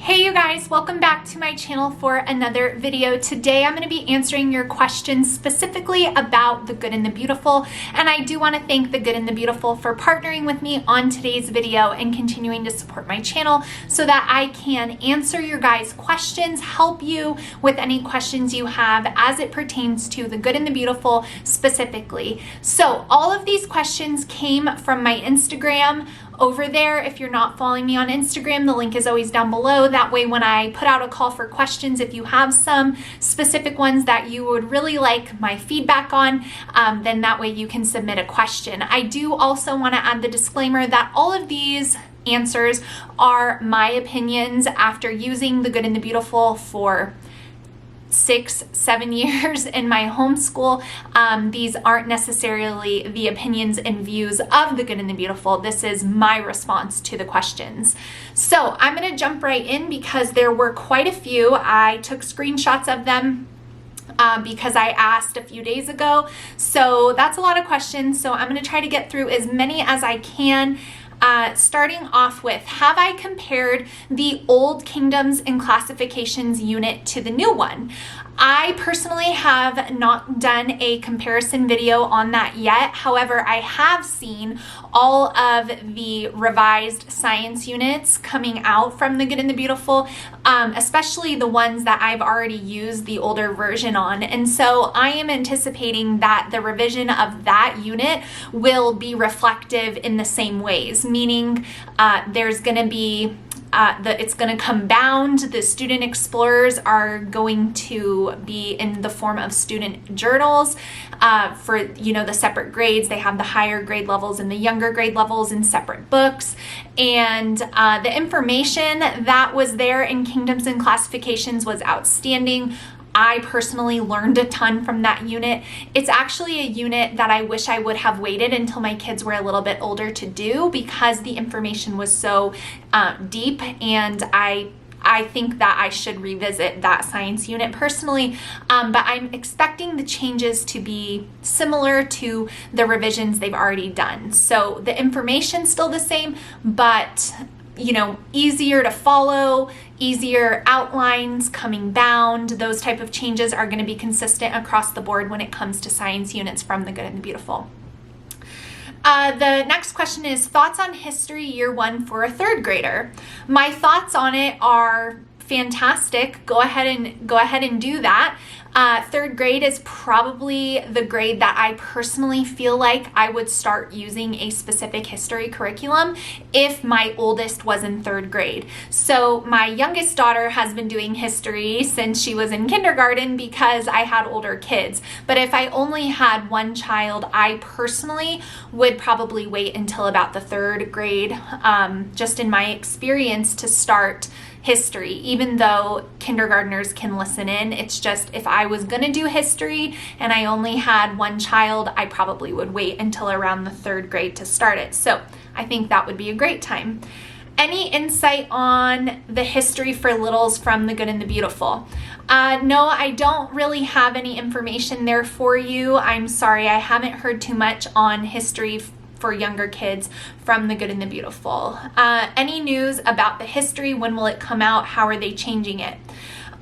Hey you guys, welcome back to my channel for another video. Today I'm going to be answering your questions specifically about the Good and the Beautiful, and I do want to thank the Good and the Beautiful for partnering with me on today's video and continuing to support my channel so that I can answer your guys' questions, help you with any questions you have as it pertains to the Good and the Beautiful specifically. So all of these questions came from my Instagram. Over there, if you're not following me on Instagram, the link is always down below. That way, when I put out a call for questions, if you have some specific ones that you would really like my feedback on, then that way you can submit a question. I do also want to add the disclaimer that all of these answers are my opinions after using the Good and the Beautiful for 6-7 years in my homeschool. These aren't necessarily the opinions and views of the Good and the Beautiful. This is my response to the questions. So I'm going to jump right in because there were quite a few. I took screenshots of them because I asked a few days ago. So that's a lot of questions. So I'm going to try to get through as many as I can. Starting off with, have I compared the old kingdoms and classifications unit to the new one? I personally have not done a comparison video on that yet. However, I have seen all of the revised science units coming out from the Good and the Beautiful, especially the ones that I've already used the older version on. And so I am anticipating that the revision of that unit will be reflective in the same ways, meaning there's going to be it's going to come bound. The student explorers are going to be in the form of student journals for, the separate grades. They have the higher grade levels and the younger grade levels in separate books. And the information that was there in Kingdoms and Classifications was outstanding. I personally learned a ton from that unit. It's actually a unit that I wish I would have waited until my kids were a little bit older to do because the information was so deep, and I think that I should revisit that science unit personally, but I'm expecting the changes to be similar to the revisions they've already done. So the information's still the same, but easier to follow, easier outlines coming bound. Those type of changes are going to be consistent across the board when it comes to science units from the Good and the Beautiful. The next question is thoughts on history year 1 for a 3rd grader. My thoughts on it are fantastic. Go ahead and do that. 3rd grade is probably the grade that I personally feel like I would start using a specific history curriculum if my oldest was in 3rd grade. So my youngest daughter has been doing history since she was in kindergarten because I had older kids. But if I only had one child, I personally would probably wait until about the 3rd grade, just in my experience, to start history. Even though kindergartners can listen in, it's just if I was going to do history and I only had one child, I probably would wait until around the 3rd grade to start it. So I think that would be a great time. Any insight on the history for littles from the Good and the Beautiful? No, I don't really have any information there for you. I'm sorry, I haven't heard too much on history for younger kids from the Good and the Beautiful. Any news about the history? When will it come out? How are they changing it?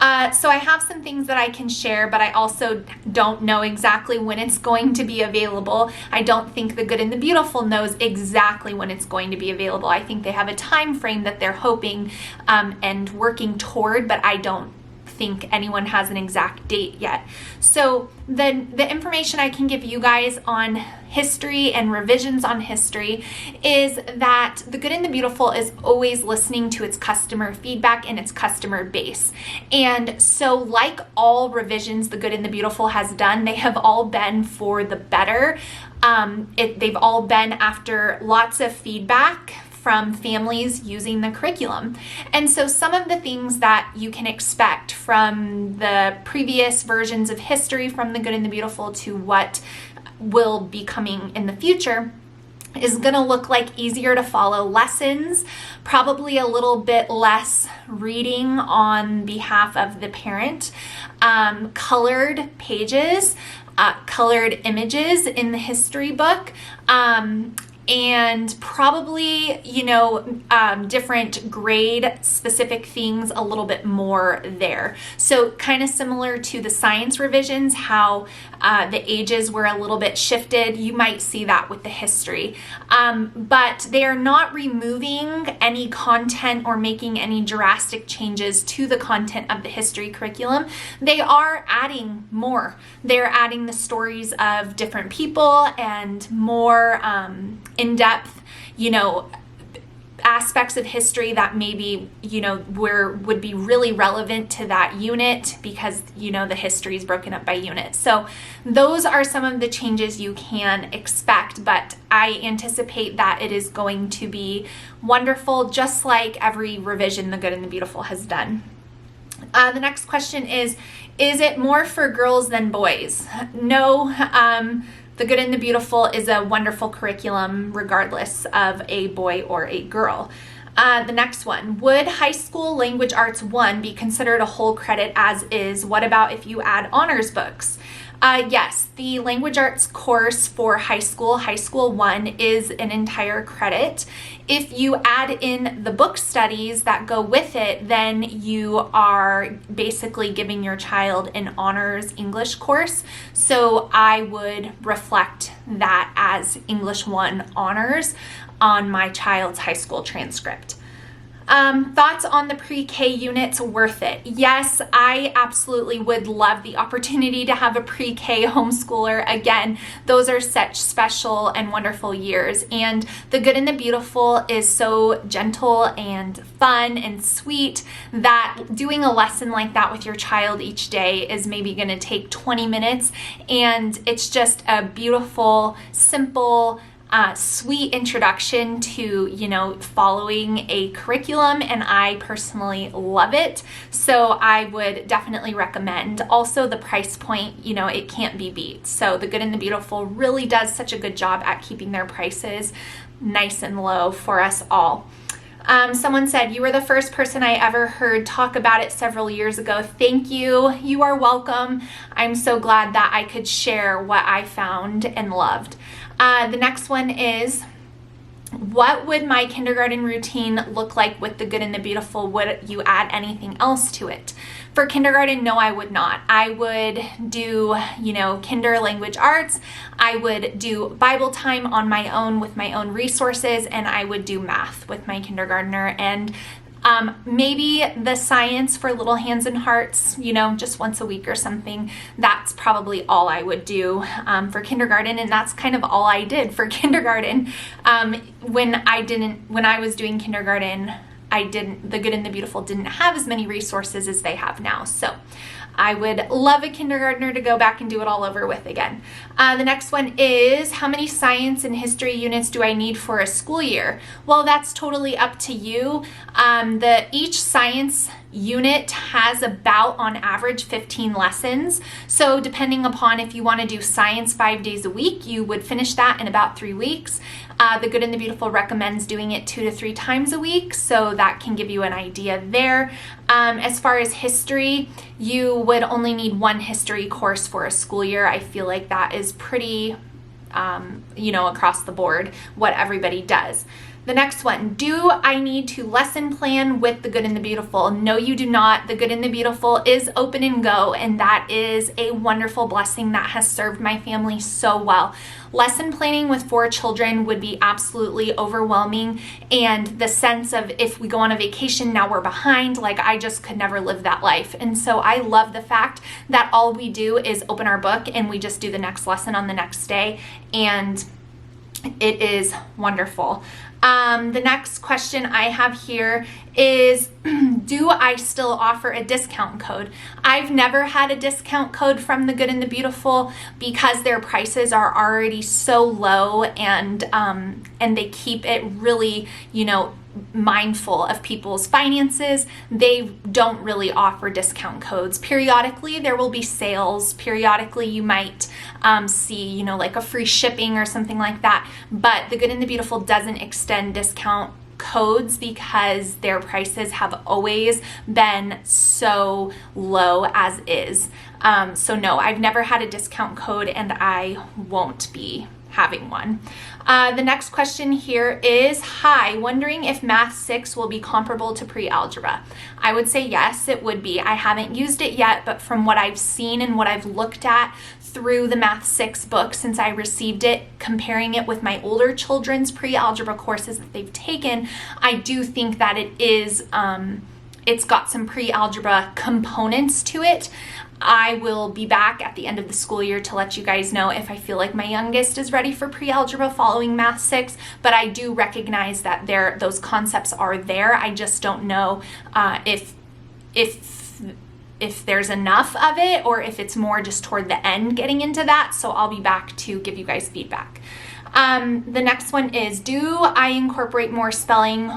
So I have some things that I can share, but I also don't know exactly when it's going to be available. I don't think the Good and the Beautiful knows exactly when it's going to be available. I think they have a time frame that they're hoping and working toward, but I don't think anyone has an exact date yet. So the information I can give you guys on history and revisions on history is that the Good and the Beautiful is always listening to its customer feedback and its customer base. And so like all revisions the Good and the Beautiful has done, they have all been for the better. They've all been after lots of feedback from families using the curriculum. And so some of the things that you can expect from the previous versions of history from the Good and the Beautiful to what will be coming in the future is going to look like easier to follow lessons, probably a little bit less reading on behalf of the parent, colored pages, colored images in the history book, and probably, different grade specific things a little bit more there. So kind of similar to the science revisions, how the ages were a little bit shifted. You might see that with the history. But they are not removing any content or making any drastic changes to the content of the history curriculum. They are adding more. They're adding the stories of different people and more in-depth, aspects of history that maybe, would be really relevant to that unit, because, the history is broken up by unit. So those are some of the changes you can expect, but I anticipate that it is going to be wonderful, just like every revision The Good and the Beautiful has done. The next question is it more for girls than boys? No. The Good and the Beautiful is a wonderful curriculum regardless of a boy or a girl. The next one, would high school language arts 1 be considered a whole credit as is? What about if you add honors books? Yes, the language arts course for high school 1 is an entire credit. If you add in the book studies that go with it, then you are basically giving your child an honors English course. So I would reflect that as English 1 honors on my child's high school transcript. Thoughts on the pre-K units, worth it? Yes, I absolutely would love the opportunity to have a pre-K homeschooler. Again, those are such special and wonderful years, and The Good and the Beautiful is so gentle and fun and sweet that doing a lesson like that with your child each day is maybe going to take 20 minutes, and it's just a beautiful, simple, sweet introduction to, following a curriculum, and I personally love it. So I would definitely recommend. Also, the price point, it can't be beat. So The Good and the Beautiful really does such a good job at keeping their prices nice and low for us all. Someone said, you were the first person I ever heard talk about it several years ago. Thank you. You are welcome. I'm so glad that I could share what I found and loved. The next one is, what would my kindergarten routine look like with The Good and the Beautiful? Would you add anything else to it? For kindergarten, no, I would not. I would do, kinder language arts. I would do Bible time on my own with my own resources, and I would do math with my kindergartner, and maybe the science for Little Hands and Hearts, just once a week or something. That's probably all I would do for kindergarten, and that's kind of all I did for kindergarten. When I was doing kindergarten, The Good and the Beautiful didn't have as many resources as they have now. So I would love a kindergartner to go back and do it all over with again. The next one is, how many science and history units do I need for a school year? Well, that's totally up to you. Each science unit has about, on average, 15 lessons. So depending upon if you want to do science 5 days a week, you would finish that in about 3 weeks. The Good and the Beautiful recommends doing it 2 to 3 times a week, so that can give you an idea there. As far as history, you would only need 1 history course for a school year. I feel like that is pretty, across the board what everybody does. The next one, do I need to lesson plan with The Good and the Beautiful? No, you do not. The Good and the Beautiful is open and go, and that is a wonderful blessing that has served my family so well. Lesson planning with 4 children would be absolutely overwhelming, and the sense of if we go on a vacation, now we're behind, like I just could never live that life. And so I love the fact that all we do is open our book and we just do the next lesson on the next day, and it is wonderful. The next question I have here is, do I still offer a discount code? I've never had a discount code from The Good and the Beautiful because their prices are already so low, and they keep it really, mindful of people's finances. They don't really offer discount codes. Periodically there will be sales. Periodically you might see, like a free shipping or something like that. But The Good and the Beautiful doesn't extend discount codes because their prices have always been so low as is. So no, I've never had a discount code, and I won't be having one. The next question here is, hi, wondering if Math 6 will be comparable to pre-algebra. I would say yes, it would be. I haven't used it yet, but from what I've seen and what I've looked at through the Math 6 book since I received it, comparing it with my older children's pre-algebra courses that they've taken, I do think that it is, it's got some pre-algebra components to it. I will be back at the end of the school year to let you guys know if I feel like my youngest is ready for pre-algebra following Math 6, but I do recognize that those concepts are there. I just don't know if there's enough of it or if it's more just toward the end getting into that, so I'll be back to give you guys feedback. The next one is, do I incorporate more spelling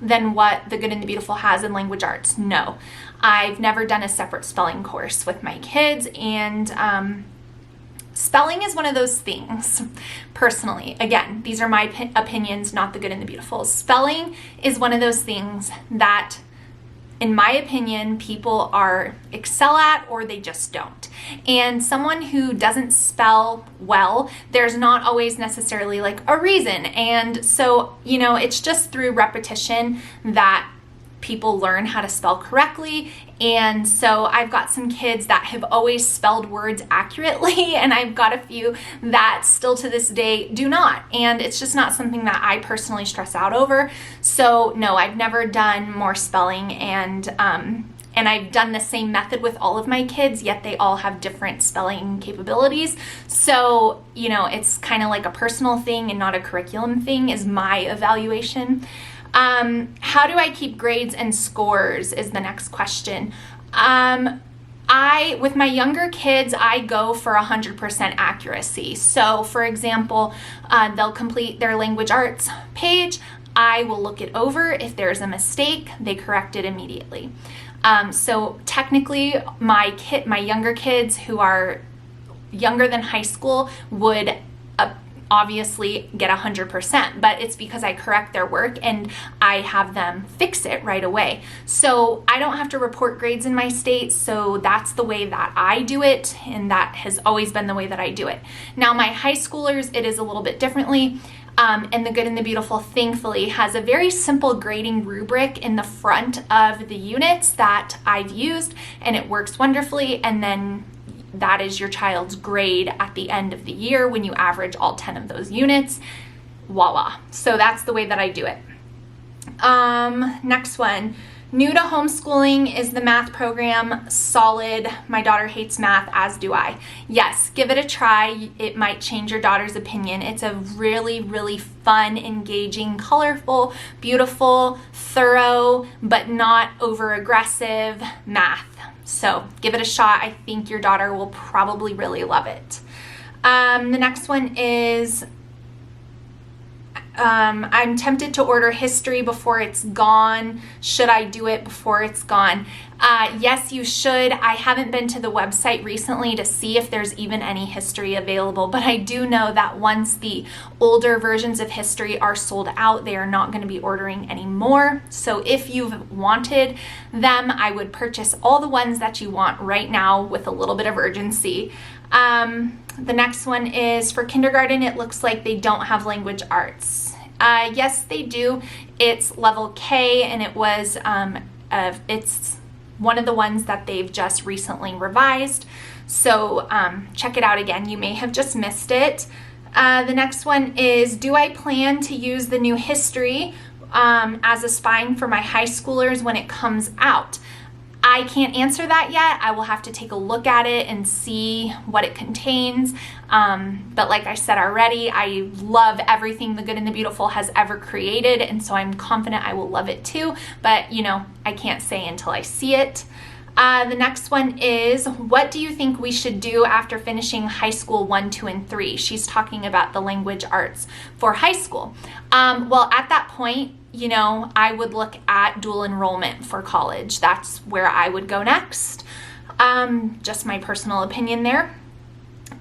than what The Good and the Beautiful has in language arts? No. I've never done a separate spelling course with my kids, and spelling is one of those things, personally. Again, these are my opinions, not The Good and the Beautiful. Spelling is one of those things that, in my opinion, people excel at or they just don't. And someone who doesn't spell well, there's not always necessarily like a reason. And so, you know, it's just through repetition that people learn how to spell correctly. And so I've got some kids that have always spelled words accurately, and I've got a few that still to this day do not. And it's just not something that I personally stress out over. So no, I've never done more spelling, and I've done the same method with all of my kids, yet they all have different spelling capabilities. So, you know, it's kind of like a personal thing and not a curriculum thing is my evaluation. How do I keep grades and scores is the next question. With my younger kids, I go for 100% accuracy. So for example, they'll complete their language arts page. I will look it over. If there's a mistake, they correct it immediately. So technically my younger kids who are younger than high school would obviously get 100%, but it's because I correct their work and I have them fix it right away. So I don't have to report grades in my state, so that's the way that I do it, and that has always been the way that I do it. Now my high schoolers, it is a little bit differently. And The Good and the Beautiful, thankfully, has a very simple grading rubric in the front of the units that I've used, and it works wonderfully. And then that is your child's grade at the end of the year when you average all 10 of those units. Voila. So that's the way that I do it. Next one. New to homeschooling, is the math program solid? My daughter hates math, as do I. Yes, give it a try. It might change your daughter's opinion. It's a really, really fun, engaging, colorful, beautiful, thorough, but not over-aggressive math. So give it a shot. I think your daughter will probably really love it. The next one is, I'm tempted to order history before it's gone. Should I do it before it's gone? Yes, you should. I haven't been to the website recently to see if there's even any history available, but I do know that once the older versions of history are sold out, they are not going to be ordering anymore. So if you've wanted them, I would purchase all the ones that you want right now with a little bit of urgency. The next one is, for kindergarten, it looks like they don't have language arts. Yes, they do. It's level K, and it was, it's one of the ones that they've just recently revised. So check it out again. You may have just missed it. The next one is, do I plan to use the new history as a spine for my high schoolers when it comes out? I can't answer that yet. I will have to take a look at it and see what it contains. But like I said already, I love everything The Good and the Beautiful has ever created, and so I'm confident I will love it too. But, you know, I can't say until I see it. The next one is, what do you think we should do after finishing high school 1, 2, and 3? She's talking about the language arts for high school. Well, at that point, you know, I would look at dual enrollment for college. That's where I would go next. Just my personal opinion there.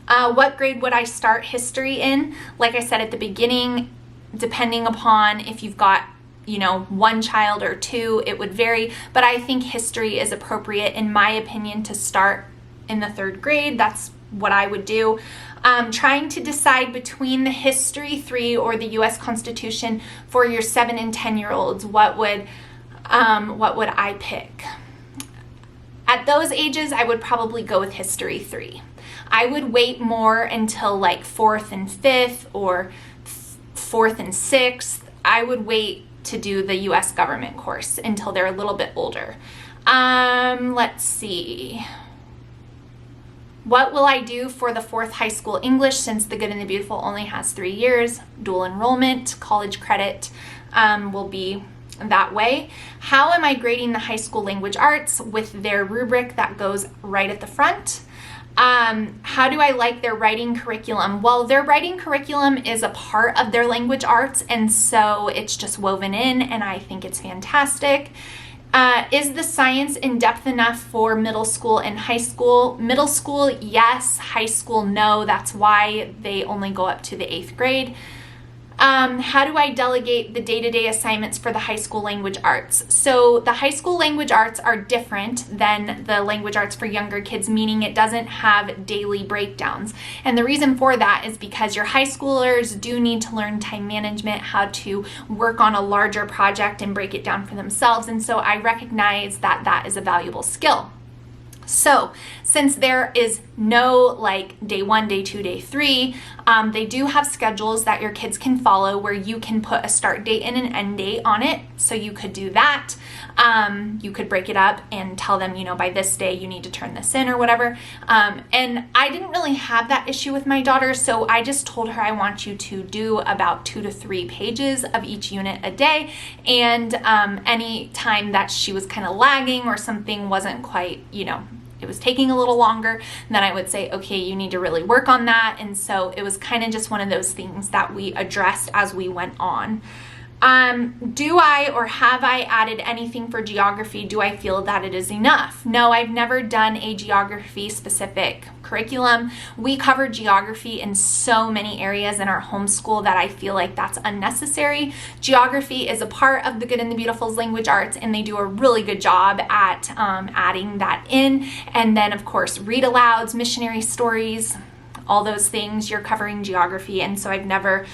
What grade would I start history in? Like I said at the beginning, depending upon if you've got, you know, one child or two, it would vary. But I think history is appropriate, in my opinion, to start in the 3rd grade. That's what I would do. Trying to decide between the History 3 or the US Constitution for your 7 and 10-year-olds, what would I pick? At those ages, I would probably go with History 3. I would wait more until like 4th and 5th or 4th and 6th. I would wait to do the US government course until they're a little bit older. Let's see. What will I do for the 4th high school English since the Good and the Beautiful only has 3 years? Dual enrollment, college credit will be that way. How am I grading the high school language arts with their rubric that goes right at the front? How do I like their writing curriculum? Well, their writing curriculum is a part of their language arts, and so it's just woven in, and I think it's fantastic. Is the science in depth enough for middle school and high school? Middle school, yes. High school, no. That's why they only go up to the 8th grade. How do I delegate the day-to-day assignments for the high school language arts? So the high school language arts are different than the language arts for younger kids, meaning it doesn't have daily breakdowns. And the reason for that is because your high schoolers do need to learn time management, how to work on a larger project and break it down for themselves. And so I recognize that that is a valuable skill. So since there is no like day 1, day 2, day 3, they do have schedules that your kids can follow where you can put a start date and an end date on it. So you could do that. You could break it up and tell them, by this day you need to turn this in or whatever. And I didn't really have that issue with my daughter. So I just told her I want you to do about 2 to 3 pages of each unit a day. And any time that she was kind of lagging or something wasn't quite, it was taking a little longer, then I would say, okay, you need to really work on that. And so it was kind of just one of those things that we addressed as we went on. Do I or have I added anything for geography? Do I feel that it is enough? No, I've never done a geography specific curriculum. We cover geography in so many areas in our homeschool that I feel like that's unnecessary. Geography is a part of the Good and the Beautiful's language arts, and they do a really good job at adding that in. And then, of course, read alouds, missionary stories, all those things, you're covering geography. And so I've never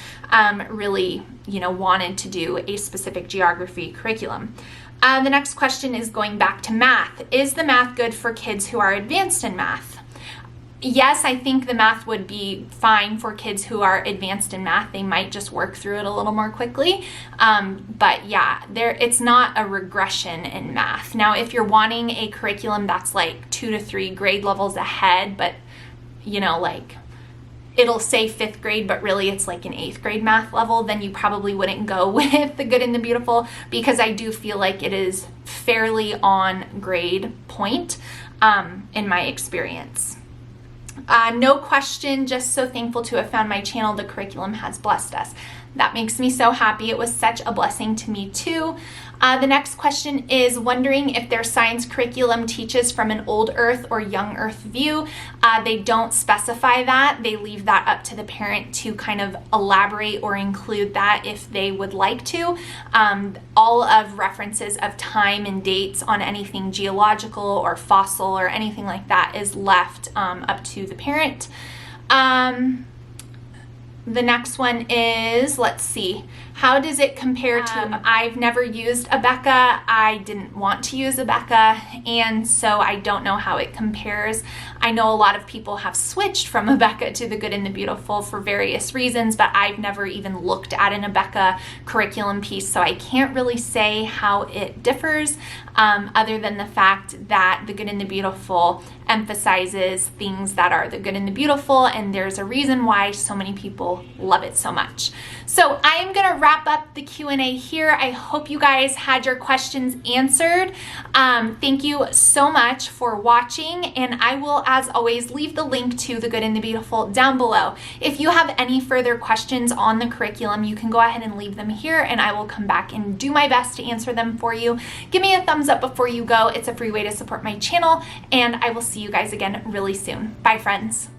really, wanted to do a specific geography curriculum. The next question is going back to math. Is the math good for kids who are advanced in math? Yes, I think the math would be fine for kids who are advanced in math. They might just work through it a little more quickly. But yeah, it's not a regression in math. Now, if you're wanting a curriculum that's like 2 to 3 grade levels ahead, but it'll say 5th grade, but really it's like an 8th grade math level, then you probably wouldn't go with the Good and the Beautiful, because I do feel like it is fairly on grade point in my experience. No question, just so thankful to have found my channel. The curriculum has blessed us. That makes me so happy. It was such a blessing to me too. The next question is wondering if their science curriculum teaches from an old Earth or young Earth view. They don't specify that. They leave that up to the parent to kind of elaborate or include that if they would like to. All of references of time and dates on anything geological or fossil or anything like that is left up to the parent. The next one is, let's see, how does it compare to, I've never used Abeka. I didn't want to use Abeka, and so I don't know how it compares. I know a lot of people have switched from Abeka to the Good and the Beautiful for various reasons, but I've never even looked at an Abeka curriculum piece, so I can't really say how it differs, other than the fact that the Good and the Beautiful emphasizes things that are the good and the beautiful, and there's a reason why so many people love it so much. So I am going to wrap up the Q&A here. I hope you guys had your questions answered. Thank you so much for watching, and I will, as always, leave the link to the Good and the Beautiful down below. If you have any further questions on the curriculum, you can go ahead and leave them here, and I will come back and do my best to answer them for you. Give me a thumbs up before you go. It's a free way to support my channel, and I will see you guys again really soon. Bye, friends.